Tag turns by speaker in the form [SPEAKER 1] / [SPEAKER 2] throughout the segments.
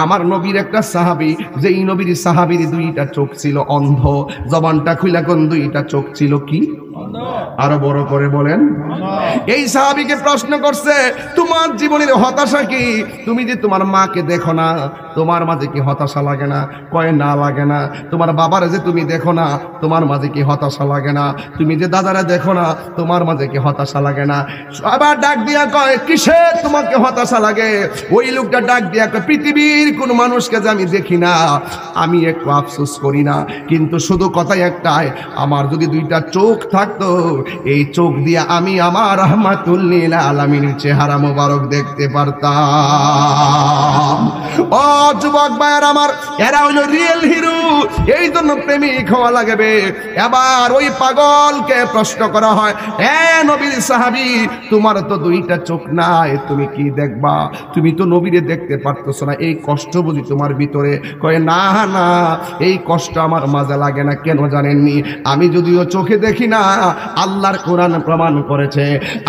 [SPEAKER 1] আমার নবীর একটা সাহাবী, যেই নবীর সাহাবীর দুইটা চোখ ছিল অন্ধ, জবানটা খুইলা কোন দুইটা চোখ ছিল কি? আরো বড় করে বলেন। এই সাহাবীকে প্রশ্ন করছে, তোমার জীবনের হতাশা কি? তুমি যে তোমার মাকে দেখো না, তোমার মাঝে কি হতাশা লাগে না? কয় না লাগে না। তোমার বাবারে যে তুমি দেখো না, তোমার মাঝে কি হতাশা লাগে না? তুমি যে দাদারা দেখো না, তোমার মাঝে কি হতাশা লাগে না? আবার ডাক দিয়া কয়, কিসে তোমাকে হতাশা লাগে? ওই লোকটা ডাক দিয়া কয়, পৃথিবীর কোন মানুষকে যে আমি দেখি না, আমি একটু আফসোস করি না, কিন্তু শুধু কথাই একটাই, আমার যদি দুইটা চোখ থাকতো, এই চোখ দিয়ে আমি আমার রাহমাতুল লিল আলামিনের চেহারা মোবারক দেখতে পারতাম। ও যুবক ভাইরা আমার, এরা হলো রিয়েল হিরো, এই জন্য প্রেমিক হওয়া লাগবে। এবার ওই পাগলকে প্রশ্ন করা হয়, এ নবীর সাহাবী, তোমার তো দুইটা চোখ নাই, তুমি কি দেখবা? তুমি তো নবীরে দেখতে পারতেছ না, এই কষ্ট বুঝি তোমার ভিতরে? কয় না না, এই কষ্ট আমার মাঝে লাগে না। কেন জানেননি? আমি যদিও চোখে দেখি না, আল্লাহর কোরআন প্রমাণ করেছে,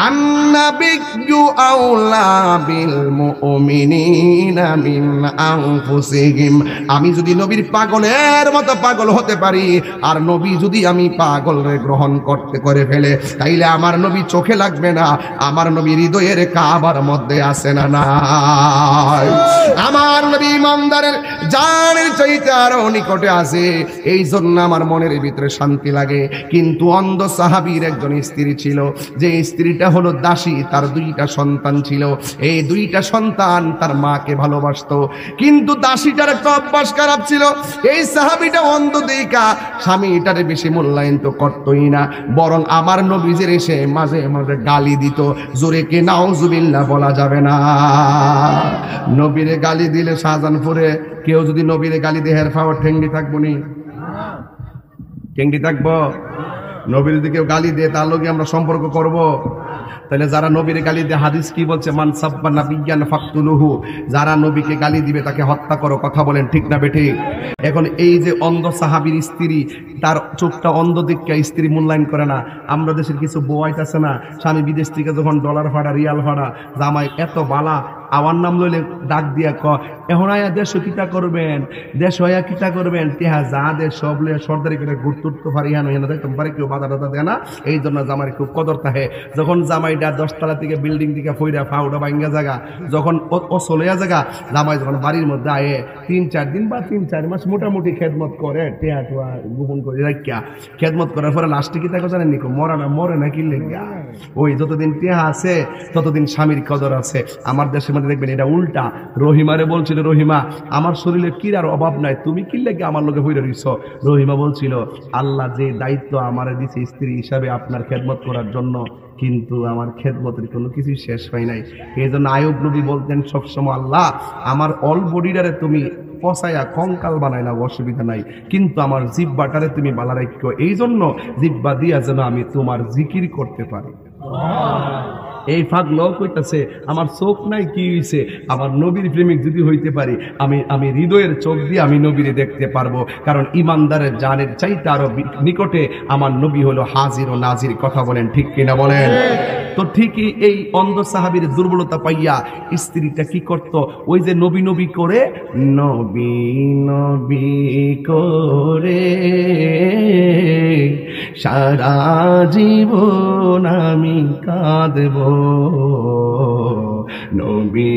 [SPEAKER 1] আন্নাবিয়্যু আউলা বিল মুমিনিনা মিন আনফুসিহিম। আমি যদি নবীর পাগলের মতো পাগল হতে পারি, আর নবী যদি আমি পাগলের গ্রহণ করতে করে ফেলে, তাইলে আমার নবী চোখে লাগবে না, আমার নবী হৃদয়ের কাবার মধ্যে আছে না নাই? আমার নবী ইমানদারের জানের চাইতে আরো নিকটে আছে, এই জন্য আমার মনের ভিতরে শান্তি লাগে। কিন্তু অন্ধ সাহাবীর একজন স্ত্রী ছিল, যে স্ত্রীটা হলো দাসী, তার দুইটা সন্তান ছিল। এই দুইটা সন্তান তার মাকে ভালোবাসতো, কিন্তু দাসীটার একটা অভ্যাস খারাপ ছিল। এই সাহাবীটা অন্ধ দেখা স্বামীটারে বেশি মূল্যায়ন তো করতোই না, বরং আমার নবীজের এসে মাঝে মাঝে গালি দিত। জোরে কে নাউজুবিল্লাহ বলা যাবে না? নবীরে গালি দিলে শাহজাহানপুরে কেউ যদি নবীরে গালি দিয়ে হের ফাওয়ার ঠেঙ্গি থাকবো নি? ঠেঙ্গি থাকবো? নবীর যদি কেউ গালি দিয়ে তার লগে আমরা সম্পর্ক করব? তাহলে যারা নবীর গালি দিয়ে, হাদিস কি বলছে? মান সাব্বা নাবিয়্যান ফাকতুলুহু, যারা নবীকে গালি দিবে তাকে হত্যা করো। কথা বলেন ঠিক না বেঠিক? এখন এই যে অন্ধ সাহাবীর স্ত্রী, তার চোখটা অন্ধ দেখে স্ত্রী মূল্যায়ন করে না। আমরা দেশের কিছু বউয়াইত আছে না, স্বামী বিদেশ থেকে যখন ডলার ভাড়া রিয়াল ভাড়া, জামাই এত বালা, আমার নাম লইলে ডাক দিয়া ক, এখন আয়া দেশ কিতা করবেন, দেশ হইয়া কিতা করবেন, তেহা যা দেশ সব লইয়া সর্দারি করে ঘুরতুরতে পারি, হেন হেন দেখতে পারে, কেউ বাধা টাধা দেয় না। এই জন্য জামাই খুব কদর থাকে। যখন জামাইটা 10 তলা থেকে বিল্ডিং থেকে ফইরা ফাউডা ভাঙ্গা জায়গা, যখন ও চলেয়া জায়গা, জামাই যখন বাড়ির মধ্যে আয়ে 3-4 দিন বা 3-4 মাস মোটামুটি খেদমত করে, টেহা টোয়া গোপন করে রাখিয়া খেদমত করার পরে লাস্টে কি তাকে জানেন নিকো, মরে না কি লেগা? ওই যতদিন টেহা আছে ততদিন স্বামীর কদর আছে। আমার দেশের মধ্যে দেখবেন এটা উল্টা। রহিমারে বলছিল, রহিমা আমার শরীরে কিরার অভাব নাই, তুমি কি লেগে আমার লোকে হইরে রইছ? রহিমা বলছিল, আল্লাহ যে দায়িত্ব আমারে দিছে স্ত্রী হিসাবে আপনার খেদমত করার জন্য, কিন্তু আমার খেদমতের কোনো কিছু শেষ হয় নাই। এই জন্য আয়ুব নবী বলতেন সবসময়, আল্লাহ আমার অল বডিটারে তুমি পচাইয়া কঙ্কাল বানাইলা, অসুবিধা নাই, কিন্তু আমার জিহ্বাটারে তুমি বালা রাখো, এই জন্য জিহ্বা দিয়া যেন আমি তোমার জিকির করতে পারি। এই ফাঁক লোক কইতাছে, আমার চোখ নাই কি হইছে, আমার নবীর প্রেমিক যদি হইতে পারি, আমি হৃদয়ের চোখ দিয়ে আমি নবীরে দেখতে পারবো, কারণ ইমানদারের জানের চাইতে আরো নিকটে আমার নবী হলো হাজির ও নাজির। কথা বলেন ঠিক কিনা বলেন? তো ঠিকই এই অন্ধ সাহাবীর দুর্বলতা পাইয়া স্ত্রীটা কি করত? ওই যে নবী নবী করে, নবী নবী করে সারা জীবন আমি কাঁদব, নবী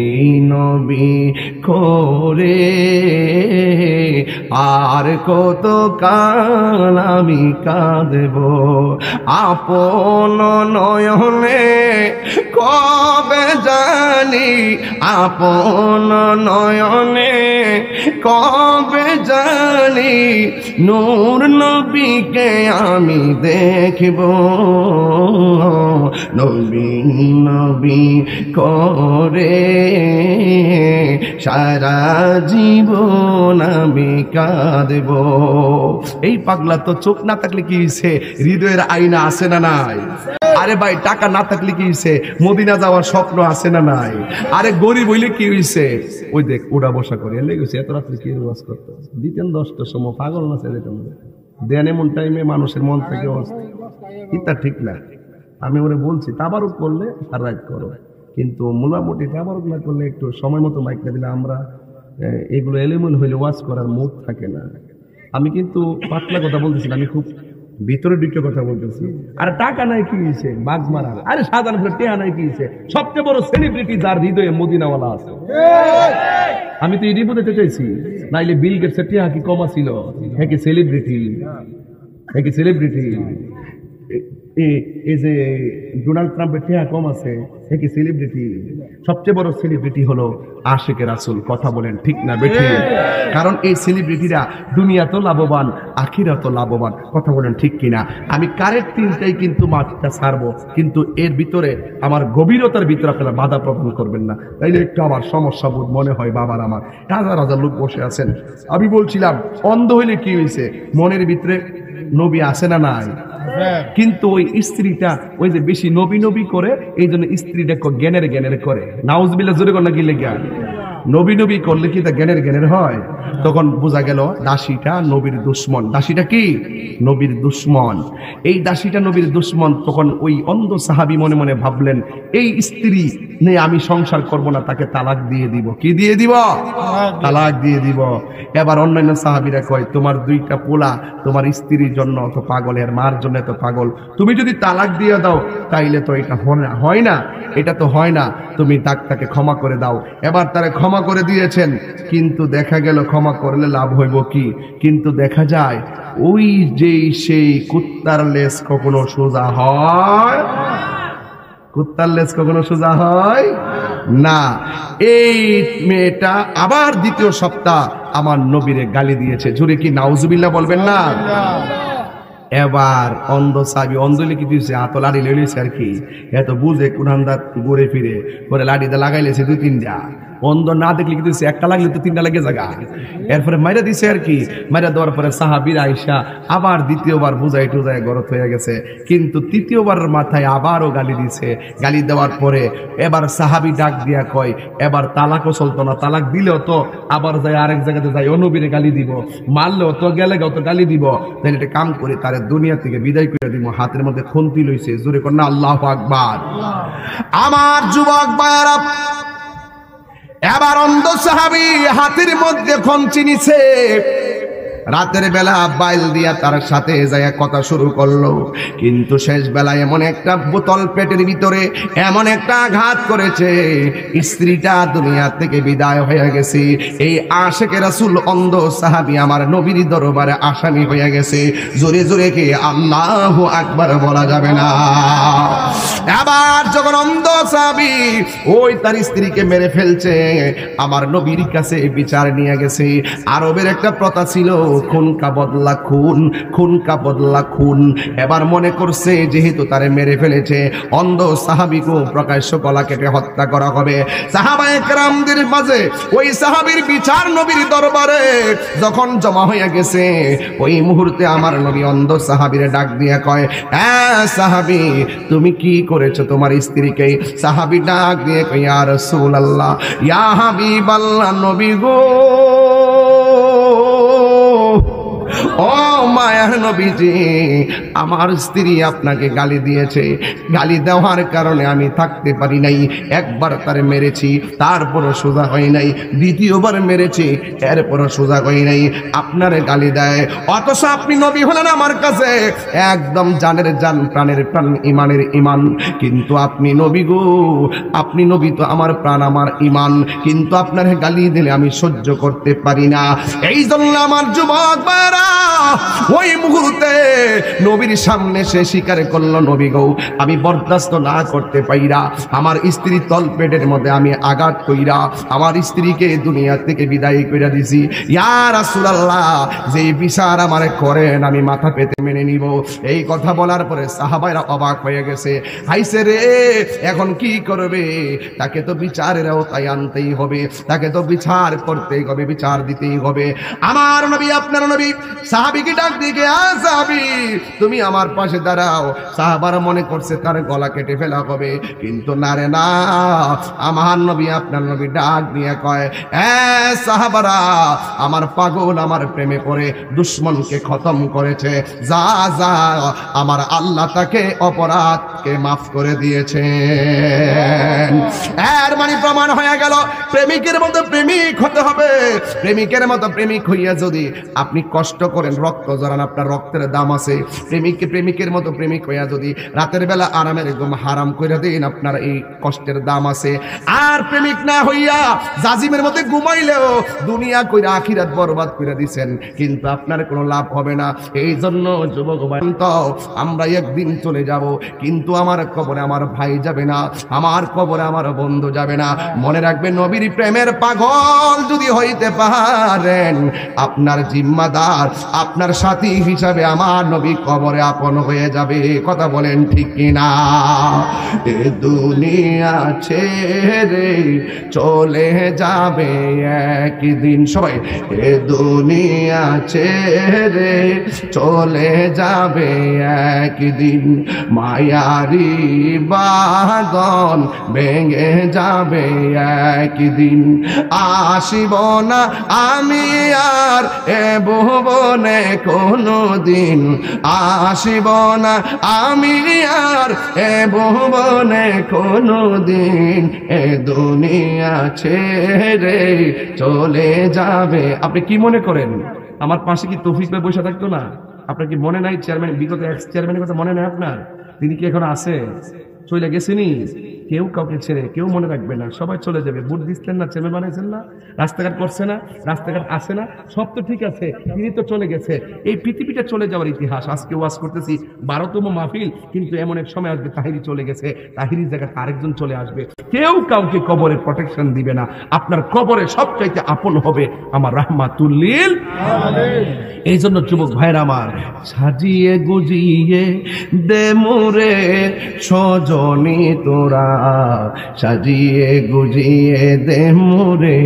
[SPEAKER 1] নবী করে আর কত কাল আমি কাঁদব, আপন নয়নে কবে জানি, আপন নয়নে কবে জানি নূর নবীকে আমি দেখব, নবী নবী করে সারা জীবন আমি কাঁদব। এই পাগলা তো চোখ না থাকলে কি হইছে, হৃদয়ের আয়না আছে না নাই? আরে ভাই টাকা না থাকলে কি হইছে, মদিনা যাওয়ার স্বপ্ন আছে না নাই? আরে গরিব হইলে কি হইছে, ওই দেখ উড়া বসা করে লেগেছে, এত রাত্রে কি ওয়াজ করতে দিতেন 10টার সময়, পাগল না ছেলে দেন এমন টাইমে মানুষের মন থেকে ইতা ঠিক না। আমি ওরে বলছি তাবারুক করলে আর রাত করো, কিন্তু মোটামুটি তাবারুক না করলে একটু সময় মতো মাইক না দিলে আমরা এগুলো এলেমুল হইলে ওয়াজ করার মুড থাকে না। আমি কিন্তু পাতলা কথা বলতেছি না, আমি খুব ভিতরে ঢুকে কথা বলতেছি। আর টাকা নাই কি হয়েছে, বাঘ মারা, আরে সাধারণ টেহা নাই কি হয়েছে, সবচেয়ে বড় সেলিব্রিটি যার হৃদয়ে মদিনাওয়ালা আছে। আমি তো এটি বলতে চাইছি, নাইলে বিল গেটসের টেহা কি কমা ছিল? হ্যাঁ কি সেলিব্রিটি, হ্যাঁ কি সেলিব্রিটি? এই যে ডোনাল্ড ট্রাম্পের টেহা কম আছে, হ্যাঁ কি সেলিব্রিটি? সবচেয়ে বড় সেলিব্রিটি হলো আশিকে রাসূল। কথা বলেন ঠিক না বেঠি? কারণ এই সেলিব্রিটিরা দুনিয়া তো লাভবান, আখিরা তো লাভবান। কথা বলেন ঠিক কিনা? আমি কারেক্ট তিনটাই কিন্তু মাত্রা ছাড়বো, কিন্তু এর ভিতরে আমার গভীরতার ভিতরে আপনারা বাধা প্রদান করবেন না, তাইলে একটু আমার সমস্যা বোধ মনে হয়। বাবার আমার হাজার হাজার লোক বসে আছেন। আমি বলছিলাম অন্ধ হইলে কি হয়েছে, মনের ভিতরে নবী আছে না নাই? কিন্তু ওই স্ত্রীটা ওই যে বেশি নবী নবী করে, এই জন্য স্ত্রীটা জ্ঞানের জ্ঞানের করে। নাউজুবিল্লাহ জোরে কর না কি লেগে? নবী নবী করলে কি তা জ্ঞানের জ্ঞানের হয়? তখন বোঝা গেল দাসীটা নবীর দুশ্মন। দাসীটা কি? নবীর দুশ্মন। এই দাসীটা নবীর দুশ্মন। তখন ওই অন্ধ সাহাবী মনে মনে ভাবলেন, এই স্ত্রী নে আমি সংসার করব না, তাকে তালাক দিয়ে দিব। কি দিয়ে দিব? তালাক দিয়ে দিব। এবার অন্যান্য সাহাবীরা কয়, তোমার দুইটা পোলা তোমার স্ত্রীর জন্য অত পাগল, এর মার জন্য এত পাগল, তুমি যদি তালাক দিয়ে দাও তাইলে তো এটা হয় না, এটা তো হয় না, তুমি তাকে ক্ষমা করে দাও। এবার তারা ক্ষমা করে দিয়েছেন, কিন্তু দেখা গেল ক্ষমা করলে লাভ হইব কি? কিন্তু দেখা যায় ওই যে সেই কুত্তার লেজ কখনো সোজা হয়? কুত্তার লেজ কখনো সোজা হয় না। এই মেয়েটা আবার দ্বিতীয় সপ্তাহ আমার নবীরে গালি দিয়েছে। জোরে কি নাউজুবিল্লাহ বলবেন না? এবার অন্ধ সাহাবী অন্ধ লিখি দিয়েছে, হাত লাড়ি লইলেছে আর কি, এত বুঝে কুনান্দার ঘুরে ফিরে করে লাড়িতে লাগাইলেছে দুই তিনটা। অন্ধ না দেখলে কি দিয়েছে, একটা লাগলে তো তিনটা লাগে জায়গা। এরপরে মাইরা দিছে আর কি। মাইরা দেওয়ার পরে সাহাবীর আয়েশা আবার দ্বিতীয়বার বুঝাই টুজায় গরত হয়ে গেছে, কিন্তু তৃতীয়বারের মাথায় আবারও গালি দিছে। গালি দেওয়ার পরে এবার সাহাবী ডাক দিয়া কয়, এবার তালাকও চলতো না, তালাক দিলেও তো আবার যায় আরেক জায়গাতে যাই নবীরে গালি দিব, মারলেও তো গেলে তো গালি দিব, তাহলে এটা কাম করে তারে দুনিয়া থেকে বিদায় করে দিব। হাতের মধ্যে খুন্তি লইছে, জোরে কর না আল্লাহু আকবার। আমার যুবক ভাইরা, এবার অন্ধ সাহাবী হাতের মধ্যে খুন্তি নিছে, রাতের বেলা বাইল দিয়া তার সাথে যায় কথা শুরু করলো, কিন্তু শেষ বেলায় এমন একটা বোতল পেটের ভিতরে এমন একটা আঘাত করেছে, স্ত্রীটা দুনিয়া থেকে বিদায় হয়ে গেছে। এই আশিকে রাসূল অন্ধ সাহাবী আমার নবীর দরবারে আসামি হয়ে গেছে। জোরে জোরে কি আল্লাহু আকবার বলা যাবে না? এবার যখন অন্ধ সাহাবী ওই তার স্ত্রীকে মেরে ফেলছে, আমার নবীর কাছে বিচার নিয়ে গেছে। আরবের একটা প্রথা ছিল, খুন কা বদলা খুন, খুন কা বদলা খুন। এবার মনে করছে যেহেতু তারে মেরে ফেলেছে, অন্ধ সাহাবীকে প্রকাশ্য গলা কেটে হত্যা করা হবে। সাহাবায়ে কেরামদের মাঝে ওই সাহাবীর বিচার নবীর দরবারে যখন জমা হয়ে গেছে, ওই মুহূর্তে আমার নবী অন্ধ সাহাবীরে ডাক দিয়ে কয়, হ্যাঁ সাহাবী, তুমি কি করেছো তোমার স্ত্রীকে? সাহাবী ডাক দিয়ে কয়, ইয়া রাসূলুল্লাহ, ইয়া হাবিবাল্লাহ, নবী গো, ও মায়ার নবীজি, আমার স্ত্রী আপনাকে গালি দিয়েছে, গালি দেওয়ার কারণে আমি থাকতে পারি নাই। একবার তারে মেরেছি, তারপরও সোজা হয় নাই, দ্বিতীয়বার মেরেছি, এরপরও সোজা হয় নাই, আপনারে গালি দেয়। অথচ আপনি নবী হলেন আমার কাছে একদম জানের জান, প্রাণের প্রাণ, ইমানের ইমান, কিন্তু আপনি নবী গো, আপনি নবী তো আমার প্রাণ, আমার ইমান, কিন্তু আপনারে গালি দিলে আমি সহ্য করতে পারি না। এই জন্য আমার যুবক ভাইরা ওই মুহূর্তে নবীর সামনে সে স্বীকার করলো, নবী গো, আমি বরদাস্ত না করতে পাইরা আমার স্ত্রী তল পেটের মধ্যে আমি আঘাত কইরা আমার স্ত্রীকে দুনিয়া থেকে বিদায় কইরা দিছি। ইয়া রাসূলুল্লাহ, যে বিচার আমারে করেন আমি মাথা পেতে মেনে নিব। এই কথা বলার পরে সাহাবাইরা অবাক হয়ে গেছে, হাইছে রে, এখন কি করবে? তাকে তো বিচারের আওতায় আনতেই হবে, তাকে তো বিচার করতেই হবে, বিচার দিতেই হবে। আমার নবী, আপনার নবী সাহাবীকে ডাক দিয়ে আমাকে আসাবি, তুমি আমার পাশে দাঁড়াও। সাহাবারা মনে করছে তার গলা কেটে ফেলা হবে, কিন্তু না রে না, আমার নবী আপনার নবী ডাক দিয়ে কয়, সাহাবারা, আমার পাগল আমার প্রেমে পড়ে দুশ্মনকে খতম করেছে, যা যা, আমার আল্লাহ তাকে অপরাধকে মাফ করে দিয়েছে। এর মানে প্রমাণ হয়ে গেল প্রেমিকের মতো প্রেমিক হতে হবে। প্রেমিকের মতো প্রেমিক হইয়া যদি আপনি কষ্ট করেন, রক্ত জড়ান, আপনার রক্তের দাম আছে। প্রেমিকের মতো প্রেমিক হইয়া যদি রাতের বেলা আরামের ঘুম হারাম করে দিন, আপনার এই কষ্টের দাম আছে। আর প্রেমিক না হইয়া জাজিমের মধ্যে ঘুমাইলেও দুনিয়া কইরা আখিরাত বরবাদ করে দিছেন, কিন্তু আপনার কোনো লাভ হবে না। এই জন্য যুবক তো আমরা একদিন চলে যাব, কিন্তু আমার কবরে আমার ভাই যাবে না, আমার কবরে আমার বন্ধু যাবে না। মনে রাখবেন, নবীর প্রেমের পাগল যদি হইতে পারেন, আপনার জিম্মাদার, আপনার সাথী হিসাবে আমার নবী কবরে আপন হয়ে যাবে। কথা বলেন ঠিক কিনা? এ দুনিয়া ছেড়ে চলে যাবে একদিন, সবাই, এ দুনিয়া ছেড়ে চলে যাবে একদিন, মায়ারি বাঁধন ভেঙে যাবে একদিন, আসিব না আমি আর এ ভুবনে কোনো দিন, আসিব না আমি আর এ ভুবনে কোনো দিন, এ দুনিয়া ছেড়ে চলে যাবে। আপনি কি মনে করেন আমার পাশে কি তৌফিক ভাই বসে থাকতো না? আপনার কি মনে নাই চেয়ারম্যান, বিগত এক্স চেয়ারম্যানের কথা মনে নাই আপনার? তিনি কি এখন আছে? চলে গেছেনি? কেউ কাউকে ছেড়ে কেউ মনে রাখবে না, সবাই চলে যাবে। ভোট দিচ্ছেন না, চেয়ারম্যান বানাইছেন না, রাস্তাঘাট করছে না, রাস্তাঘাট আসে না, সব তো ঠিক আছে, তিনি তো চলে গেছে। এই পৃথিবীটা চলে যাওয়ার ইতিহাস। আজকে ওয়াজ করতেছি 12তম মাহফিল, কিন্তু এমন এক সময় আসবে তাহিরি চলে গেছে, তাহিরির জায়গায় আরেকজন চলে আসবে। কেউ কাউকে কবরে প্রোটেকশন দিবে না। আপনার কবরে সবচাইতে আপন হবে আমার রাহমাতুল লিল আলামিন। এই জন্য যুবক ভাইরা আমার, সাজিয়ে গুজিয়ে দে মোরে সজনী তোরা, সাজিয়ে গুজিয়ে দে মোরে।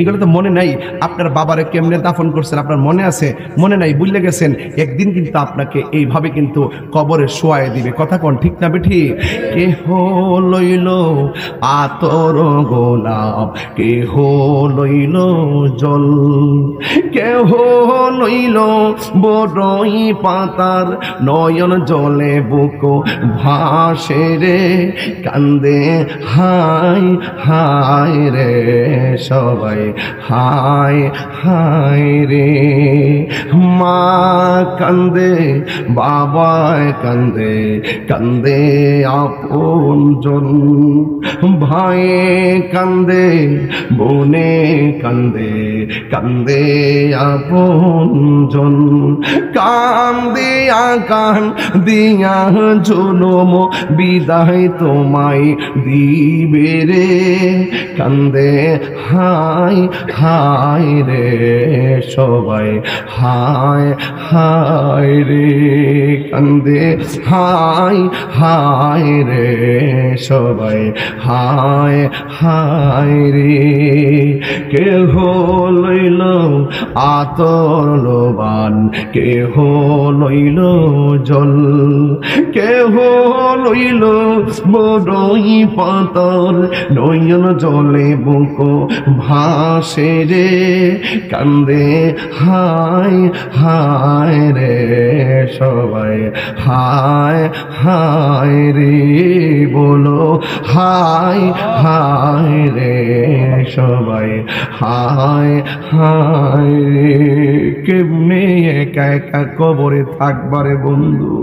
[SPEAKER 1] এগুলো তো মনে নাই? আপনার বাবারে কেমনে দাফন করছেন আপনার মনে আছে? মনে নাই, ভুলে গেছেন। একদিন কিন্তু আপনাকে এইভাবে কিন্তু কবরে শোয়ায় দিবে। কথা কোন ঠিক না বেঠি? কেহ লইল আতর গোলাপ, কেহ লইল জল, কেহ লইল বড়ই পাতার, নয়ন জলে বুক ভাসে রে, কান্দে হাই হাই রে সবাই, হাই হাই রে। মা কান্দে, বাবায় কান্দে, কান্দে আপন জন, ভাইয়ে কান্দে, বোনে কান্দে, কান্দে আপন জন, কান্দিয়া কান দিয়া জনম বিদায় তোমায় দিবে রে, কান্দে হাই হাই রে সবাই, হাই হাই রে, কান্দে হাই হাই রে সবাই, হাই হাই রে। কেহ লইল আতর লোবান, কেহ লইল জল, কেহ লইল বড়ই পাতর, নয়ন জলে বুক ভাসে রে, কান্দে হাই হাই রে সবাই, হাই হাই রে, বলো হাই হাই রে সবাই, হাই হাই রে। কেমনে একা একা কবরে থাকবারে বন্ধু,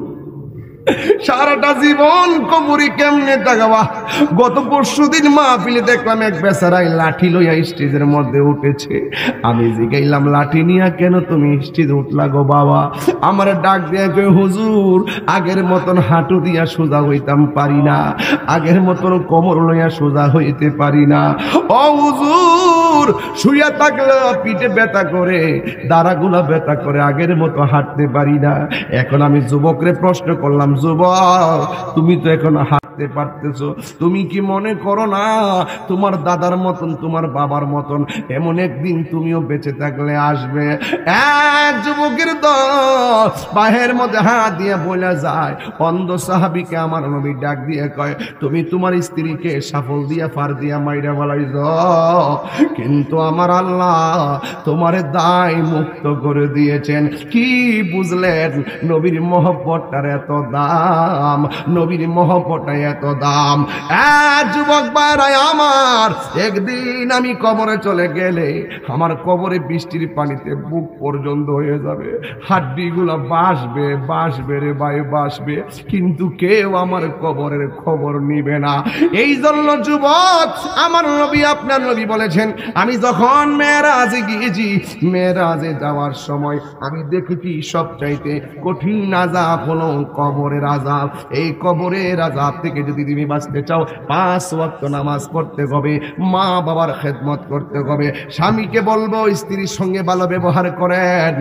[SPEAKER 1] সারাটা জীবন কবরে কেমনে থাকবা? গত পরশুদিন মাহফিলে দেখলাম এক বেচারাই লাঠি লইয়া স্টেজের মধ্যে উঠেছে। আমি জিগাইলাম, লাঠি নিয়া কেন তুমি স্টেজে উঠলা গো বাবা? আমার ডাক দিয়া কই, হুজুর আগের মতন হাঁটু দিয়া সোজা হইতাম পারি না, আগের মতন কোমর লইয়া সোজা হইতে পারি না। ও হুজুর, শুইয়া থাকলে পিঠে ব্যথা করে, দাঁড়াগুলা ব্যথা করে, আগের মতো হাঁটতে পারি না। এখন আমি যুবকরে প্রশ্ন করলাম, যুবক তুমি তো এখন হাঁটতে পারতেছো, তুমি কি মনে করো না তোমার দাদার মতন তোমার বাবার মতন এমন একদিন তুমিও বেঁচে থাকলে আসবে? এক যুবকের দল বাহের মধ্যে হাত দিয়ে বলে যায়, অন্ধ সাহাবীকে আমার নবী ডাক দিয়ে কয়, তুমি তোমার স্ত্রীকে সাফল দিয়া ফার দিয়া মাইরা বলাইছ, কিন্তু আমার আল্লাহ তোমার দায় মুক্ত করে দিয়েছেন। কি বুঝলেন? নবীর মহব্বতটার এত দাম, নবীর মহব্বতটা এত দাম। যুবক ভাইরা আমার, একদিন আমি কবরে চলে গেলে আমার কবরে বৃষ্টির পানিতে বুক পর্যন্ত হয়ে যাবে, হাড্ডিগুলা বাসবে বাসবে রে ভাই বাসবে, কিন্তু কেউ আমার কবরের খবর নিবে না। এই জন্য যুবক আমার নবী আপনার নবী বলেছেন, আমি যখন মেরাজে গিয়েছি, মেরাজে যাওয়ার সময় আমি দেখেছি সবচাইতে কঠিন আযাব হলো কবরের আযাব। এই কবরের আযাব থেকে যদি তুমি বাঁচতে চাও, 5 ওয়াক্ত নামাজ পড়তে হবে, মা বাবার খেদমত করতে হবে। স্বামীকে বলবো স্ত্রীর সঙ্গে ভালো ব্যবহার করেন,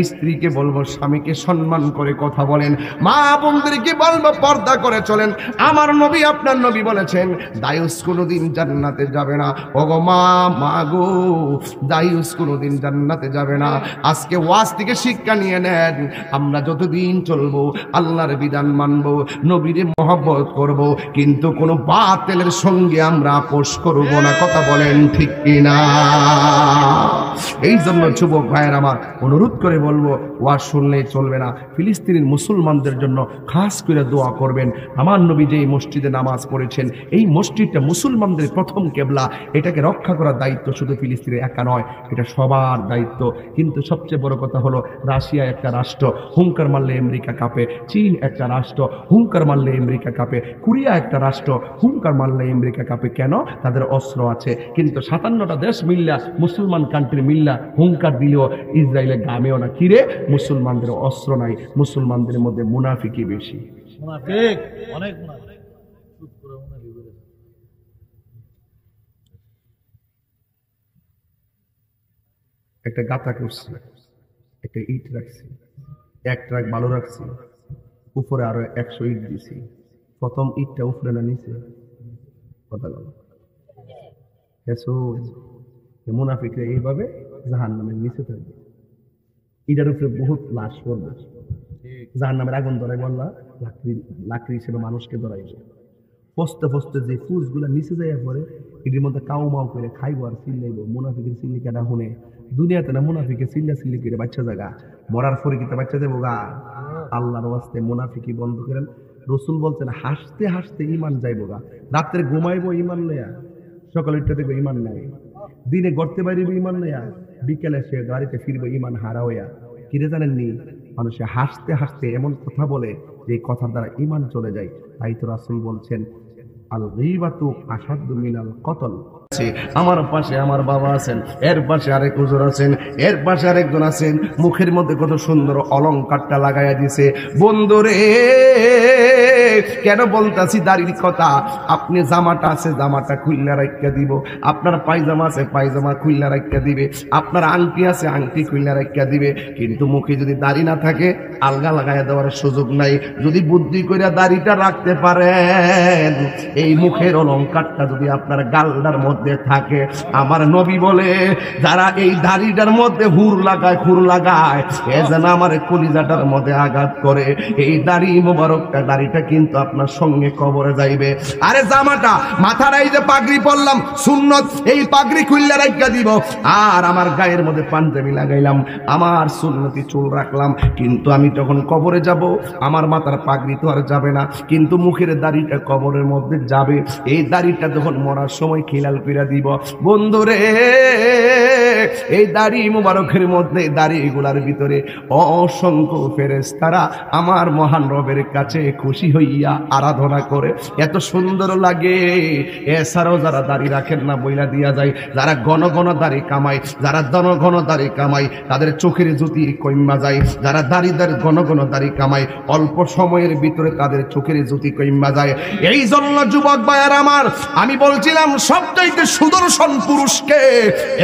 [SPEAKER 1] স্ত্রীকে বলবো স্বামীকে সম্মান করে কথা বলেন, মা বোনদেরকে বলবো পর্দা করে চলেন। আমার নবী আপনার নবী বলেছেন, দায়ুস কোনোদিন জান্নাতে যাবে না। ওগো মা, মা গো, দায়ুস কোনোদিন জান্নাতে যাবে না। আজকে ওয়াজ থেকে শিক্ষা নিয়ে নেন, আমরা যতদিন চলবো আল্লাহর বিধান মানবো, নবীর মহব্বত করব, কিন্তু কোনো বাতিলের সঙ্গে আমরা আপোষ করব না। কথা বলেন ঠিক কিনা? এই জন্য যুবক ভাইয়ের আমার অনুরোধ করে বলবো, ওয়াজ শুনলেই চলবে না, ফিলিস্তিনের মুসলমানদের জন্য খাস করে দোয়া করবেন। আমার নবী যে মসজিদে নামাজ পড়েছেন, এই মসজিদটা মুসলমানদের প্রথম কেবলা, এটাকে রক্ষা করার দায়িত্ব শুধু ফিলিস্তিনের একা নয়, এটা সবার দায়িত্ব। কিন্তু সবচেয়ে বড় কথা হলো, রাশিয়া একটা রাষ্ট্র, হুঙ্কার মারলে আমেরিকা কাঁপে। চীন একটা রাষ্ট্র, হুঙ্কার মারলে আমেরিকা কাঁপে। কোরিয়া একটা রাষ্ট্র, হুঙ্কার মারলে আমেরিকা কাঁপে। কেন? তাদের অস্ত্র আছে। কিন্তু 57টা দেশ মিল্লা, মুসলমান কান্ট্রি মিল্লা হুঙ্কার দিলেও ইসরায়েলে গামেও না। কিরে? মুসলমানদের অস্ত্র নাই, মুসলমানদের মধ্যে মুনাফিকি বেশি। একটা গাঁথা করছি, একটা ইট রাখছি, 1 ট্রাক বালু রাখছি, উপরে আরো 100 ইট দিছি। প্রথম ইটটা উপরে না নিচে? কথা বলো। মুনাফিকরা এইভাবে জাহান্নামের নিচে থাকবে, ইটার উপরে বহুত লাশ পড়বে। জাহান্নামের আগুন ধরাই বললা, লাকড়ি হিসেবে মানুষকে ধরাইবে। ফস্তে ফস্তে যে ফুসগুলা নিচে যাইয়া পড়ে, এটির মধ্যে কাউ মাউ করে খাইব আর চিল্লাইব। মুনাফিকের চিল্লি কেটা শুনে দুনিয়াতে না, মুনাফিকের চিল্লা চিল্লি করে বাচ্চা জায়গা, মরার পরে কিতা বাচ্চা যাবো গা। আল্লাহর ওয়াস্তে মুনাফিকি বন্ধ করেন। রসুল বলছেন, হাসতে হাসতে ইমান যাইব গা। রাত্রে ঘুমাইবো ইমান নেয়া, সকালে উঠতে দেখবো ইমান নাই। দিনে গড়তে বাইরিব ইমান নেয়া, বিকেলে সে গাড়িতে ফিরবে ইমান হারা হইয়া। কিরে জানেননি? মানুষে হাসতে হাসতে এমন কথা বলে যে কথার দ্বারা ইমান চলে যায়। তাই তো রাসূল বলছেন, আল গীবাতু আশাদ্দু মিনাল কতল। আমার পাশে আমার বাবা আছেন, এর পাশে আরেক হুজুর আছেন, এর পাশে আরেকজন আছেন, মুখের মধ্যে কত সুন্দর অলংকারটা লাগাইয়া দিছে। বন্ধুরে, কেন বলতাছি দাড়ির কথা? আপনি জামাটা আছে, জামাটা খুললা রাখিয়া দিব, আপনার পায়জামা আছে, পায়জামা খুললা রাখিয়া দিবে, আপনার আংটি আছে, আংটি খুললা রাখিয়া দিবে। কিন্তু মুখে যদি দাড়ি না থাকে, আলগা লাগাইয়া দেওয়ার সুযোগ নাই। যদি বুদ্ধি কইরা দাড়িটা রাখতে পারেন, এই মুখের অলংকারটা যদি আপনার গালটার মধ্যে থাকে, আমার নবী বলে, যারা এই দাড়িটার মধ্যে হুর লাগায়, খুর লাগায়, এ যেন আমার কলিজাটার মধ্যে আঘাত করে। এই দাড়ি মোবারকটা, দাড়িটা কিন্তু আপনার সঙ্গে কবরে যাইবে। আরে জামাটা মাথার এই যে পাগড়ি পরলাম সুন্নত, এই পাগড়ি খুললে রাখিয়া দিব, আর আমার গায়ের মধ্যে পাঞ্জাবি লাগাইলাম, আমার সুন্নতি চুল রাখলাম, কিন্তু আমি যখন কবরে যাব, আমার মাথার পাগড়ি তো আর যাবে না, কিন্তু মুখের দাড়িটা কবরের মধ্যে যাবে। এই দাড়িটা যখন মরার সময় খিলাল কইরা দিব। বন্ধুরে, এই দাড়ি মুবারকের মধ্যে, দাড়িগুলার ভিতরে অসংখ্য ফেরেশতারা আমার মহান রবের কাছে খুশি হইয়া আরাধনা করে, এত সুন্দর লাগে। এছাড়াও যারা দাড়ি রাখেন না, বইলা দিয়া যায়, যারা ঘন ঘন দাড়ি কামায়, যারা ঘন দাড়ি কামায়, তাদের চোখের জ্যোতি কইমা যায়। যারা দাড়িদার ঘন ঘন দাড়ি কামায়, অল্প সময়ের ভিতরে তাদের চোখের জ্যোতি কইমা যায়। এই জন্য যুবক ভাইয়ার আমার, আমি বলছিলাম সবচাইতে সুদর্শন পুরুষকে,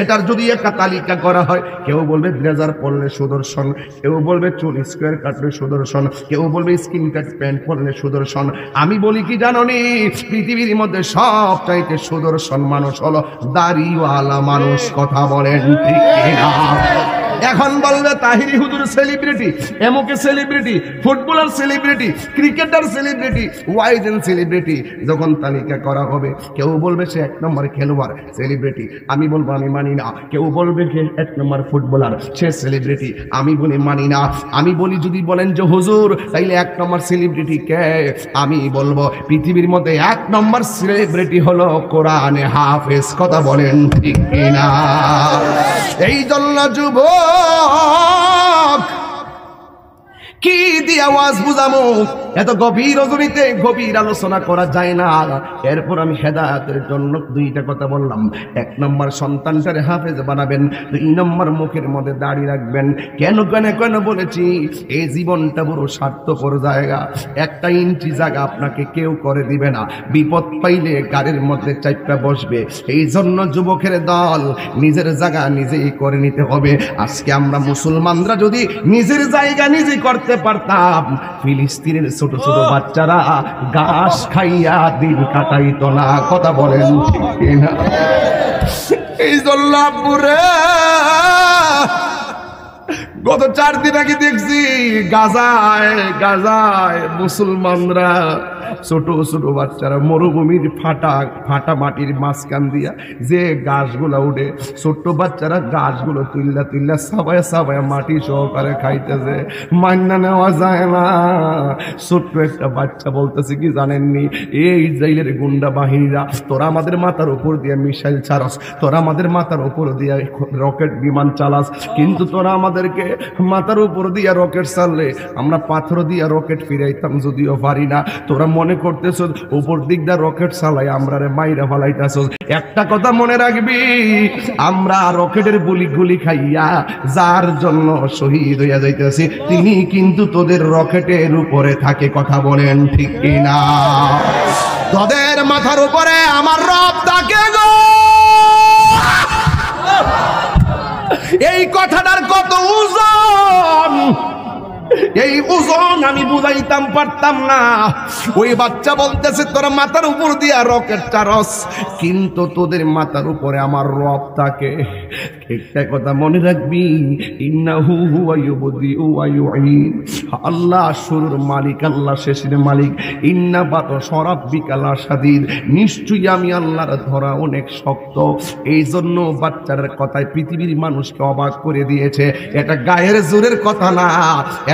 [SPEAKER 1] এটার যদি একটা তালিকা করা হয়। কেউ বলবে ব্লেজার পরলে সুদর্শন, কেউ বলবে চুল স্কোয়ার কাটলে সুদর্শন, কেউ বলবে স্কিন কাট প্যান্ট পরলে সুদর্শন। আমি বলি কি জানোনি, পৃথিবীর মধ্যে সব চাইতে সুদর্শন মানুষ হলো দাড়িওয়ালা মানুষ। কথা বলেন ঠিক কিনা? এখন বলবে তাহিরি হুজুর celebrity, MK celebrity, footballer celebrity, cricketer celebrity, ওয়াইজেন সেলিব্রিটি। যখন তালিকা করা হবে কেউ বলবে সে 1 নম্বর খেলোয়াড় সেলিব্রিটি, আমি বলবো আমি মানি না। কেউ বলবে সে 1 নম্বর ফুটবলার সে সেলিব্রিটি, আমি বলি মানি না। আমি বলি যদি বলেন যে হুজুর তাইলে 1 নম্বর সেলিব্রিটি কে, আমি বলবো পৃথিবীর মধ্যে 1 নম্বর সেলিব্রিটি হলো কোরআনে হাফেজ। কথা বলেন ঠিক কিনা? এই জন্য যুবক কি দিয়ে আওয়াজ বুঝামো, এত গভীর রজনীতে গভীর আলোচনা করা যায় না। এরপর আমি হেদায়েতের জন্য 2টা কথা বললাম। 1 নম্বর সন্তানটারে হাফেজ বানাবেন, 2 নম্বর মুখের মধ্যে দাড়ি রাখবেন। কেন কেন কেন বলেছি, এই জীবনটা বড় স্বার্থপর জায়গা। 1 ইঞ্চি জায়গা আপনাকে কেউ করে দিবে না, বিপদ পাইলে গাড়ির মধ্যে চাইপা বসবে। এই জন্য যুবকের দল নিজের জায়গা নিজেই করে নিতে হবে। আজকে আমরা মুসলমানরা যদি নিজের জায়গা নিজে করতে পারতাম, ফিলিস্তিনের ছোট ছোট বাচ্চারা ঘাস খাইয়া দিন কাটাইতো না। কথা বলেন ঠিক কিনা? এই জন্য আব্বুরে গত 4 দিন আগে দেখছি গাজায় মুসলমানরা ছোট ছোট বাচ্চারা মরুভূমির ফাটা মাটির মাঝখান দিয়া যে গাছগুলা উঠে, ছোট্ট বাচ্চারা গাছগুলো তুল্লা সাবায়া মাটি সহকারে খাইতেছে। মান্না নেওয়া যায় না। ছোট্ট একটা বাচ্চা বলতেছে কি জানেননি, এই ইসরায়েলের গুন্ডা বাহিনীরা তোরা আমাদের মাথার উপর দিয়ে মিসাইল ছাড়াস, তোরা আমাদের মাথার উপর দিয়ে রকেট বিমান চালাস, কিন্তু তোরা আমাদেরকে মাথার উপর দিয়া রকেট চাললে আমরা পাথর দিয়া রকেট ফিরাইতাম যদিও পারি না। তোরা মনে করতেছ উপর দিক দিয়ে রকেট চালাই আমরা রে মাইরা ফালাইতেছ। একটা কথা মনে রাখবি, আমরা রকেটের গুলি খাইয়া যার জন্য শহীদ হইয়া যাইতেছি তিনি কিন্তু তোদের রকেটের উপরে থাকে। কথা বলেন ঠিক কিনা? তোদের মাথার উপরে আমার রব থাকে গো। এই কথাটার কত ওজন, এই ওজন আমি বুঝাইতাম পারতাম না। ওই বাচ্চা বলতেছে তোর মাথার উপর দিয়া রকেট চারস, কিন্তু তোদের মাথার উপরে আমার রব থাকে। একটা কথা মনে রাখবি, ইন্নাহু হুয়া ইউবদিউ ওয়া ইউঈদ। আল্লাহ শুরুর মালিক, আল্লাহ শেষের মালিক। ইন্না বাতশা রাব্বিকা লাশাদীদ। নিশ্চয়ই আমি আল্লাহর ধরা অনেক শক্ত। এই জন্য বাচ্চার কথায় পৃথিবীর মানুষকে অবাক করে দিয়েছে। এটা গায়ের জোরের কথা না।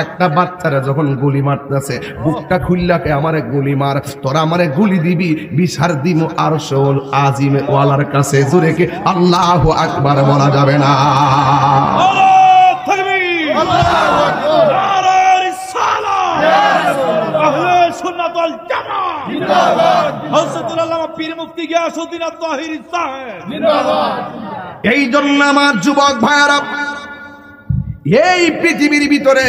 [SPEAKER 1] একটা বাচ্চারা যখন গুলি মারতেছে, বুকটা খুললাকে আমারে গুলি মার, তোরা আমারে গুলি দিবি, বিচার দিমু আরশুল আজিম ওয়ালার কাছে। জোরে কে আল্লাহু আকবার বলা যাবে না? এই জন্য আমার যুবক ভাইয়ারা, এই পৃথিবীর ভিতরে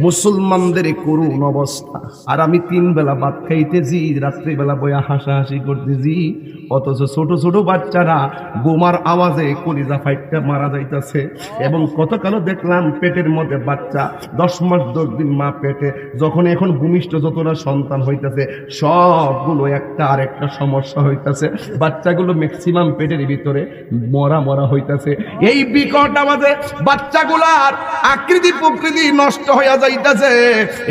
[SPEAKER 1] মুসলমানদের করুণ অবস্থা। আর আমি 3 বেলা ভাত খাইতেছি, রাত্রিবেলা বইয়া হাসাহাসি করতেছি, অথচ ছোট ছোট বাচ্চারা বোমার আওয়াজে কলিজা ফাইটটা মারা যাইতেছে। এবং গতকালও দেখলাম পেটের মধ্যে বাচ্চা 10 মাস 10 দিন মা পেটে, যখন এখন ভূমিষ্ঠ যতটা সন্তান হইতেছে সবগুলো একটা আর একটা সমস্যা হইতেছে। বাচ্চাগুলো ম্যাক্সিমাম পেটের ভিতরে মরা হইতেছে। এই বিকট আওয়াজে বাচ্চাগুলার আকৃতি প্রকৃতি নষ্ট হইয়া যাইতেছে।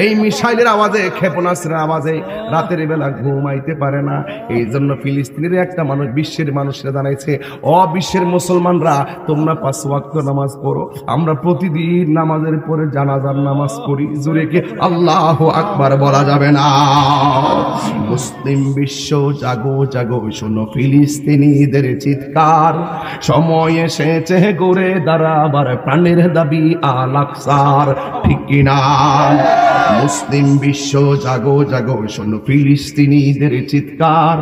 [SPEAKER 1] এই মিসাইলের আওয়াজে, ক্ষেপণাস্ত্রের আওয়াজে রাতের বেলা ঘুমাইতে পারে না। এই জন্য ফিলিস্তিনের একটা মানুষ বিশ্বের মানুষরা জানাইছে, ও বিশ্বের মুসলমানরা তোমরা 5 ওয়াক্ত নামাজ পড়ো। আমরা প্রতিদিন নামাজের পরে জানাজার নামাজ পড়ি। জোরে কে আল্লাহু আকবার বলা যাবে না? মুসলিম বিশ্ব জাগো জাগো, শোনো ফিলিস্তিনিদের চিৎকার। সময় এসেছে ঘুরে দাঁড়াবার, প্রাণের দাবি আল আকসার। ঠিক কিনা? মুসলিম বিশ্ব জাগো জাগো, শোনো ফিলিস্তিনিদের চিৎকার,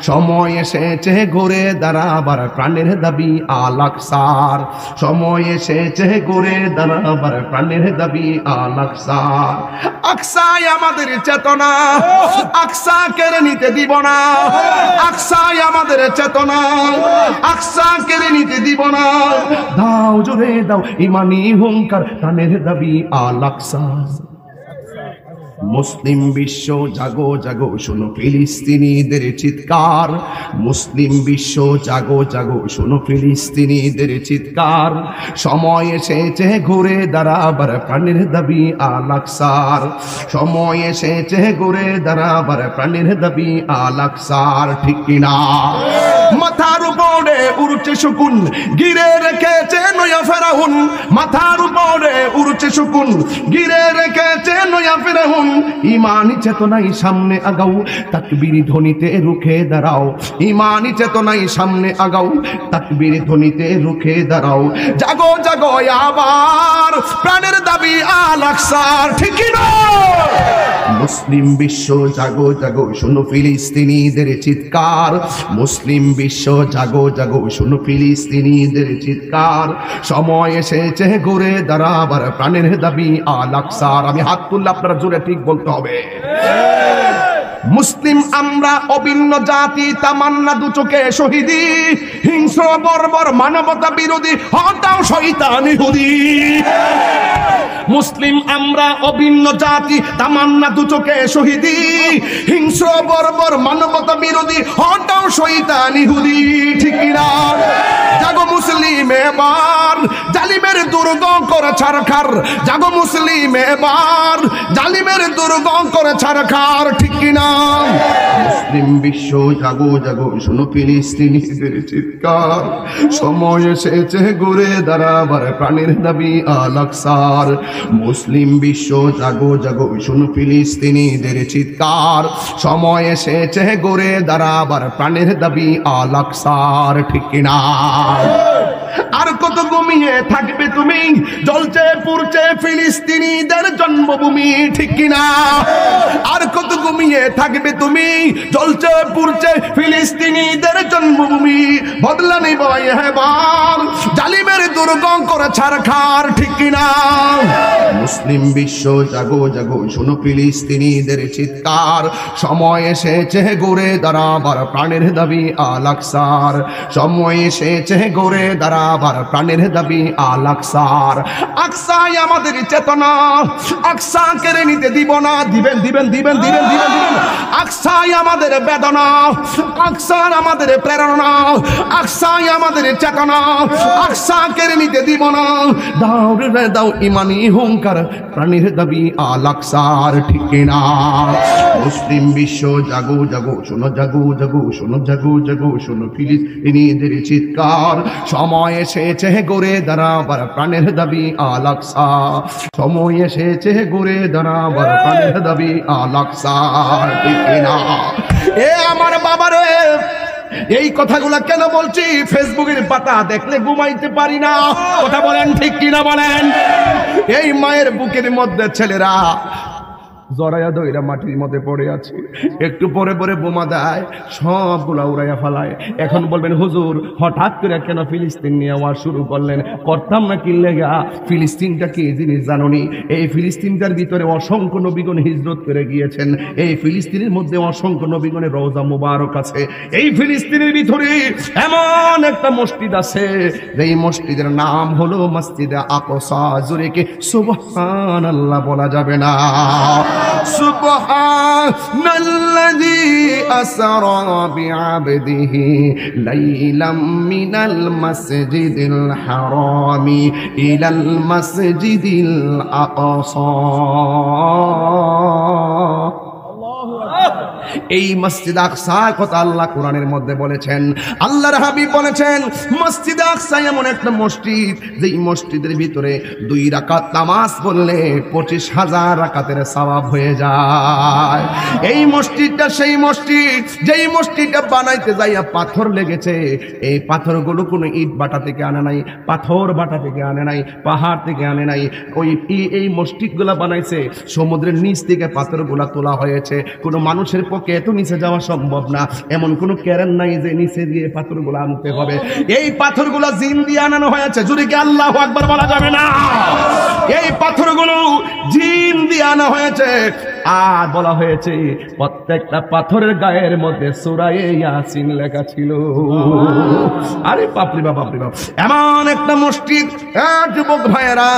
[SPEAKER 1] সময় এসেছে ঘুরে দাঁড়াবার প্রাণের দাবি আল আকসার, সময় এসেছে ঘুরে দাঁড়াবার প্রাণের দাবি আল আকসার। আকসাই আমাদের চেতনা, আকসা কেড়ে নিতে দিব না, আকসাই আমাদের চেতনা, আকসা কেড়ে নিতে দিব না। দাও জোরে দাও ইমানি হুঙ্কার, প্রাণের দাবি আল আকসা। মুসলিম বিশ্ব জাগো জাগো, শোনো ফিলিস্তিনিদের চিৎকার, মুসলিম বিশ্ব জাগো জাগো, শোনো ফিলিস্তিনিদের চিৎকার, সময় এসেছে ঘুরে দাঁড়াবার প্রাণের দাবি আল আকসার, সময় এসেছে ঘুরে দাঁড়াবার প্রাণের দাবি আল আকসার। ঠিক কিনা? মাথার উপরে উড়ছে শকুন, গিরে রেখেছে নয়া ফেরাউন, মাথার উপরে উড়ছে শকুন, গিরে রেখেছে নয়া ফেরাউন। ইমানি চেতনাই সামনে আগাও, তাকবীর ধ্বনিতে রুখে দাঁড়াও, ইমানি চেতনাই সামনে আগাও, তাকবীর ধ্বনিতে রুখে দাঁড়াও। জাগো জাগো আবার প্রাণের দাবি আল আকসার। ঠিক কিনা? মুসলিম বিশ্ব জাগো জাগো, শোনো ফিলিস্তিনিদের চিৎকার, মুসলিম বিশ্ব জাগো জাগো, শোনো ফিলিস্তিনিদের চিৎকার, সময় এসেছে ঘুরে দাঁড়াবার প্রাণের দাবি আল আকসার। আমি হাত তুললে আপনারা জোরে ঠিক বলতে হবে। মুসলিম আমরা অভিন্ন জাতি, তামান্না দু চোখে শহীদি, হিংস্র বর্বর মানবতা বিরোধী, হটাও শয়তান ইহুদি। মুসলিম আমরা অভিন্ন জাতি, তামান্না দু চোখে শহীদি, হিংস্র বর্বর মানবতা বিরোধী, হটাও শয়তান ইহুদি। ঠিক কিনা? জাগো মুসলিম এবার, জালিমের দুর্গ করে ছারখার, জাগো মুসলিম এবার, জালিমের দুর্গ করে ছারখার। ঠিক কিনা? মুসলিম বিশ্ব জাগো জাগো, শোনো ফিলিস্তিনিদের চিৎকার, সময় এসেছে ঘুরে দাঁড়াবার প্রাণের দাবি আল আকসার। মুসলিম বিশ্ব জাগো জাগো, শোনো ফিলিস্তিনিদের চিৎকার, সময় এসেছে ঘুরে দাঁড়াবার প্রাণের দাবি আল আকসার। ঠিক কিনা? আর কত ঘুমিয়ে থাকবে তুমি, জ্বলছে পুড়ছে ফিলিস্তিনিদের জন্মভূমি। ঠিক কিনা? আর কত ঘুমিয়ে থাকবে তুমি, জ্বলছে পুড়ছে ফিলিস্তিনিদের জন্মভূমি। বদলা নিব এবার, জালিমের দুর্গ করে ছারখার। ঠিক কিনা? মুসলিম বিশ্ব জাগো জাগো, শোনো ফিলিস্তিনিদের চিৎকার, সময় এসেছে ঘুরে দাঁড়াবার প্রাণের দাবি আল আকসার, সময় এসেছে ঘুরে দাঁড়াবার প্রাণের দাবি আল আকসার। আকসাই আমাদের চেতনা, আকসা কেড়ে নিতে দিব না। দিবেন দিবেন দিবেন দিবেন দিবেন দিবেন। আকসাই আমাদের বেদনা, আকসার আমাদের প্রেরণা, আকসাই আমাদের চেতনা, আকসা কেড়ে নিতে দিব না। দাও রে দাও ইমানি হুঙ্কার, প্রাণের দাবি আল আকসার। ঠিক কিনা? মুসলিম বিশ্ব জাগো জাগো, শোনো জাগো জাগো, শোনো জাগো জাগো, শোনো ফিলিস্তিনিদের চিৎকার, সময় এসেছে ঘুরে দাঁড়াবার প্রাণের দাবি আল আকসা, সময় এসেছে ঘুরে দাঁড়াবার প্রাণের দাবি আল আকসা। ঠিক কিনা? এ আমার বাবারে, এই কথাগুলা কেন বলছি? ফেসবুকের পাতা দেখলে ঘুমাইতে পারি না। কথা বলেন ঠিক কিনা বলেন? এই মায়ের বুকের মধ্যে ছেলেরা জড়াইয়া দইরা মাটির মধ্যে পড়ে আছে, একটু পরে পরে বোমা দেয়, সবগুলা উড়াইয়া ফেলায়। এখন বলবেন হুজুর হঠাৎ করে কেন ফিলিস্তিন নিয়ে আওয়াজ শুরু করলেন? করতাম না কি লেগা? ফিলিস্তিনটা কি জিনিস জানোনি? এই ফিলিস্তিনটার ভিতরে অসংখ্য নবীগণ হিজরত করে গিয়েছেন, এই ফিলিস্তিনের মধ্যে অসংখ্য নবীগণের রওজা মুবারক আছে। এই ফিলিস্তিনের ভিতরে এমন একটা মসজিদ আছে, এই মসজিদের নাম হলো মসজিদে আকসা। জোরে কি সুবহানাল্লাহ বলা যাবে না? সুবহানাল্লাযী আসরা বিআবদিহি লাইলাম মিনাল মাসজিদিল হারামি ইলাল মাসজিদিল আকসা। এই মসজিদ আকসার কথা আল্লাহ কোরআনের মধ্যে বলেছেন। আল্লাহর হাবিব বলেছেন মসজিদ আকসা এমন একটা মসজিদ যেই মসজিদের ভিতরে 2 রাকাত নামাজ পড়লে 25,000 রাকাতের সওয়াব হয়ে যায়। এই মসজিদটা সেই মসজিদ যেই মসজিদটা বানাইতে যাইয়া পাথর লেগেছে। এই পাথরগুলো কোনো ইট বাটা থেকে আনে নাই, পাথর বাটা থেকে আনে নাই, পাহাড় থেকে আনে নাই। এই মসজিদগুলা বানাইছে সমুদ্রের নিচ থেকে পাথরগুলা তোলা হয়েছে। কোনো মানুষের পক্ষে এত নিচে যাওয়া সম্ভব না, এমন কোনো ক্যারেন নাই যে নিচে দিয়ে পাথরগুলো আনতে হবে। এই পাথরগুলো জিন দিয়ে আনানো হয়েছে। জুড়ে কি আল্লাহু আকবার বলা যাবে না? এই পাথরগুলো জিন দিয়ে আনা হয়েছে। আর বলা হয়েছে প্রত্যেকটা পাথরের গায়ের মধ্যে সূরা ইয়াসিন লেখা ছিল। আরে বাপরে বাপ, বাপরে বাপ, এমন একটা মসজিদ। যুবক ভাইয়েরা,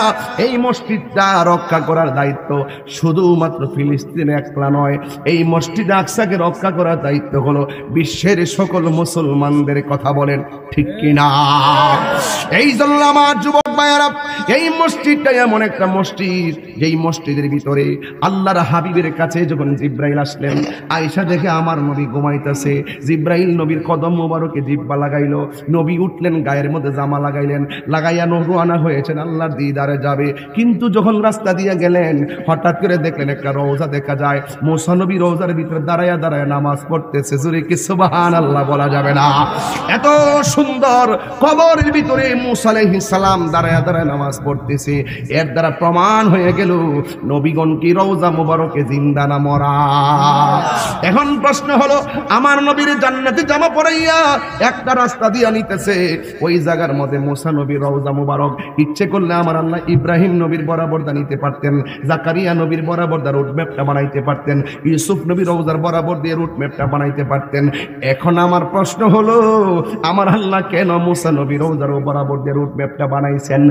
[SPEAKER 1] এই মসজিদটা রক্ষা করার দায়িত্ব শুধুমাত্র ফিলিস্তিনে একলা নয়। এই মসজিদ আকসাকে রক্ষা করার দায়িত্ব হলো বিশ্বের সকল মুসলমানদের। কথা বলেন ঠিক কিনা? এই জন্য আমার যুবক ভাইয়েরা, এই মসজিদটা এমন একটা মসজিদ যেই মসজিদের ভিতরে আল্লাহর হাবিবের কাছে যখন জিব্রাইল আসলেন, আয়েশা দেখে আমার নবী ঘুমাইতেছে। জিব্রাইল নবীর কদম মোবারকে জিব্বা লাগাইলো। নবী উঠলেন, গায়ের মধ্যে জামা লাগাইলেন, লাগাইয়া রওনা হয়েছেন আল্লাহর দিদারে যাবে। কিন্তু যখন রাস্তা দিয়ে গেলেন, হঠাৎ করে দেখলেন একটা রওজা দেখা যায়। মুসা নবী রওজার ভিতরে দাঁড়ায়া দাঁড়ায়া নামাজ পড়তেছে। জোরে কি সুবহানাল্লাহ বলা যাবে না? এত সুন্দর কবরের ভিতরে মুসা আলাইহিস সালাম দাঁড়ায়া দাঁড়ায়া নামাজ পড়তেছে। এর দ্বারা প্রমাণ হয়ে গেল নবীগণ কি রওজা মুবারকে জিন্দা না মরা। এখন প্রশ্ন হলো, আমার নবীর জান্নাতে জামা পরাইয়া একটা রাস্তা দিয়া নিতেছে। ওই জায়গার মধ্যে মুসা নবীর রওজা মুবারক। ইচ্ছে করলে আমার আল্লাহ ইব্রাহিম নবীর বরাবর দা নিতে পারতেন, জাকারিয়া নবীর বরাবর দা রুট ম্যাপটা বানাইতে পারতেন, ইউসুফ নবীর রওজার বরাবর দিয়ে রুট ম্যাপটা বানাইতে পারতেন। এখন আমার প্রশ্ন হলো, আমার আল্লাহ কেন মুসা নবীর রওজার বরাবর দিয়ে রুট ম্যাপটা বানাইছেন?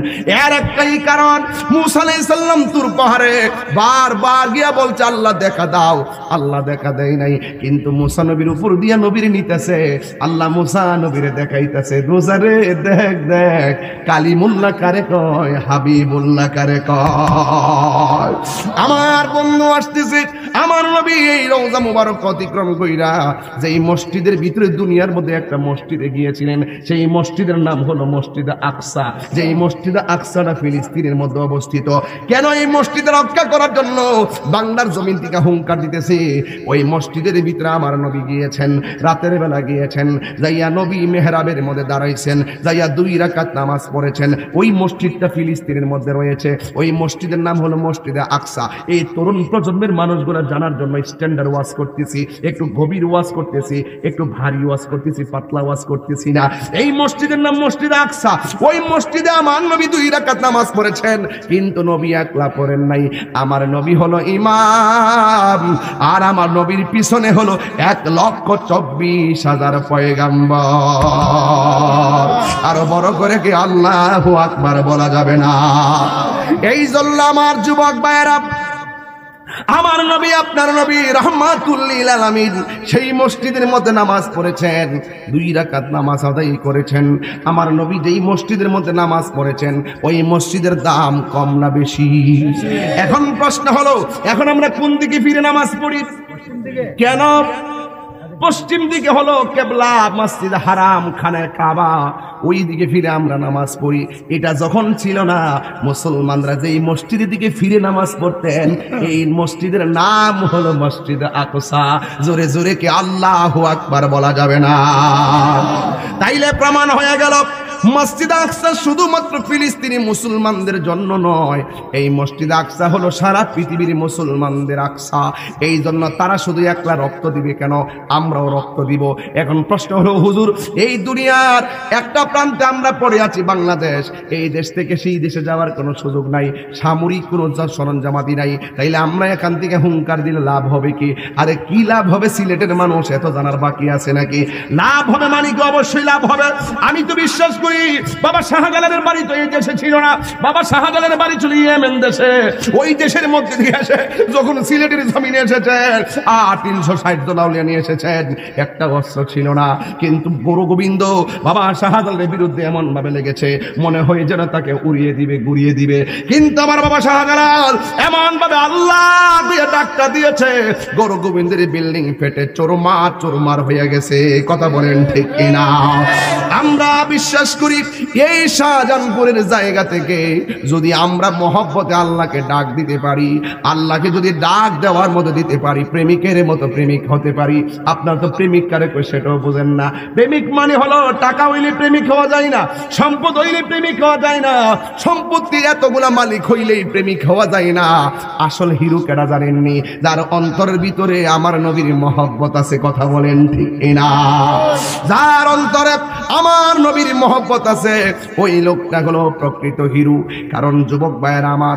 [SPEAKER 1] এর একটাই কারণ, মুসা আলাইহিস সালাম তুর পাহাড়ে বারবার গিয়া বলছে আল্লাহ দেখা দাও, আল্লাহ দেখা দেয় নাই। কিন্তু মুসা নবীর উপর দিয়া নবীর নিতেছে, আল্লাহ মুসা নবীরে দেখাইতেছে, মুসা রে দেখ দেখ, কালিমুল্লাহ কারে কয়, হাবিবুল্লাহ কারে কয়। আমার বন্ধু আসতেছে, আমার নবী এই রওজা মুবারক অতিক্রম কইরা যেই মসজিদের ভিতরে দুনিয়ার মধ্যে একটা মসজিদে গিয়েছিলেন, সেই মসজিদের নাম হলো মসজিদ আকসা। যেই মসজিদ আকসাটা ফিলিস্তিনের মধ্যে অবস্থিত। কেন? এই মসজিদ রক্ষা করার জন্য বাংলার জমিন থেকে হুঙ্কার দিতেছে। ওই মসজিদের ভিতরে আমার নবী গিয়েছেন, রাতের বেলা গিয়েছেন, যাইয়া নবী মেহরাবের মধ্যে দাঁড়াইছেন, যাইয়া 2 রাকাত নামাজ পড়েছেন। ওই মসজিদটা ফিলিস্তিনের মধ্যে রয়েছে। ওই মসজিদের নাম হলো মসজিদে আকসা। এই তরুণ প্রজন্মের মানুষগুলো জানার জন্য স্ট্যান্ডার্ড ওয়াজ করতেছি, একটু গভীর ওয়াজ করতেছি, একটু ভারী ওয়াজ করতেছি, পাতলা ওয়াজ করতেছি না। এই মসজিদের নাম মসজিদ আকসা। ওই মসজিদে আমার নবী 2 রাকাত নামাজ পড়েছেন, কিন্তু নবী একলা পড়েন নাই। আমার নবী হলো ইমাম, আর আমার নবীর পিছনে হলো 1,24,000 পয়গাম্বর। আরো বড় করে কি আল্লাহু আকবার বলা যাবে না? এই জন্য আমার যুবক ভাইয়েরা, আমার নবী, আপনার নবী রাহমাতুল লিল আলামিন সেই মসজিদের মধ্যে নামাজ পড়েছেন, 2 রাকাত নামাজ আদায় করেছেন। আমার নবী যেই মসজিদের মধ্যে নামাজ পড়েছেন, ওই মসজিদের দাম কম না বেশি? এখন প্রশ্ন হলো, এখন আমরা কোন দিকে ফিরে নামাজ পড়ি? কেন? পশ্চিম দিকে হলো কেবলা, মসজিদ হারাম, খানে কাবা, ওই দিকে ফিরে আমরা নামাজ পড়ি। এটা যখন ছিল না, মুসলমানরা যেই মসজিদের দিকে ফিরে নামাজ পড়তেন, এই মসজিদের নাম হলো মসজিদ আকসা। জোরে জোরে কি আল্লাহু আকবার বলা যাবে না? তাইলে প্রমাণ হয়ে গেল, মসজিদ আকসা শুধুমাত্র ফিলিস্তিনি মুসলমানদের জন্য নয়, এই মসজিদ আকসা হলো সারা পৃথিবীর মুসলমানদের আকসা। এই জন্য তারা শুধু একলা রক্ত দিবে কেন, আমরাও রক্ত দিব। এখন প্রশ্ন হলো, হুজুর, এই দুনিয়ার একটা প্রান্তে আমরা পড়ে আছি বাংলাদেশ, এই দেশ থেকে সেই দেশে যাওয়ার কোনো সুযোগ নাই, সামরিক কোনো সরঞ্জামাদি নাই, তাইলে আমরা এখান থেকে হুঙ্কার দিলে লাভ হবে কি? আরে কি লাভ হবে? সিলেটের মানুষ এত জানার বাকি আছে নাকি? লাভ হবে মানে কি? অবশ্যই লাভ হবে। আমি তো বিশ্বাস করি করি, বাবা শাহজালালের বাড়ি তো এই দেশে ছিল না, বাবা শাহজালালের বাড়ি ছিল ইয়েমেন দেশে। ওই দেশের মধ্যে দিয়ে এসে যখন সিলেটের জমিনে এসেছেন আর 360 দলাউলিয়া নিয়ে এসেছেন, একটা অস্ত্র ছিল না, কিন্তু গুরু গোবিন্দ বাবা শাহজালালের বিরুদ্ধে এমন ভাবে লেগেছে মনে হয় যেন তাকে উড়িয়ে দিবে, গুড়িয়ে দিবে। কিন্তু আমার বাবা শাহজালাল এমন ভাবে আল্লাহ দিয়ে ডাকটা দিয়েছে, গুরু গোবিন্দের বিল্ডিং ফেটে চোরমার হয়ে গেছে। কথা বলেন ঠিক কিনা? আমরা বিশ্বাস করি এই শাহজাহানপুরের জায়গা থেকে যদি আমরা মহব্বতে আল্লাহকে ডাক দিতে পারি, আল্লাহকে যদি ডাক দেওয়ার মতো দিতে পারি, প্রেমিকের মতো প্রেমিক হতে পারি। আপনার তো প্রেমিক কারে কই সেটাও বুঝেন না। প্রেমিক মানে হলো টাকা হইলে প্রেমিক হওয়া যায় না, সম্পদ হইলে প্রেমিক হওয়া যায় না, সম্পত্তি এতগুলা মালিক হইলেই প্রেমিক হওয়া যায় না। আসল হিরো কেডা জানেননি? যার অন্তরের ভিতরে আমার নবীর মহব্বত আছে। কথা বলেন ঠিক কিনা? যার অন্তরে আমার নবীর মহব্বত আছে ওই লোকটা হলো প্রকৃত হিরো। কারণ যুবক ভাইয়েরা আমার,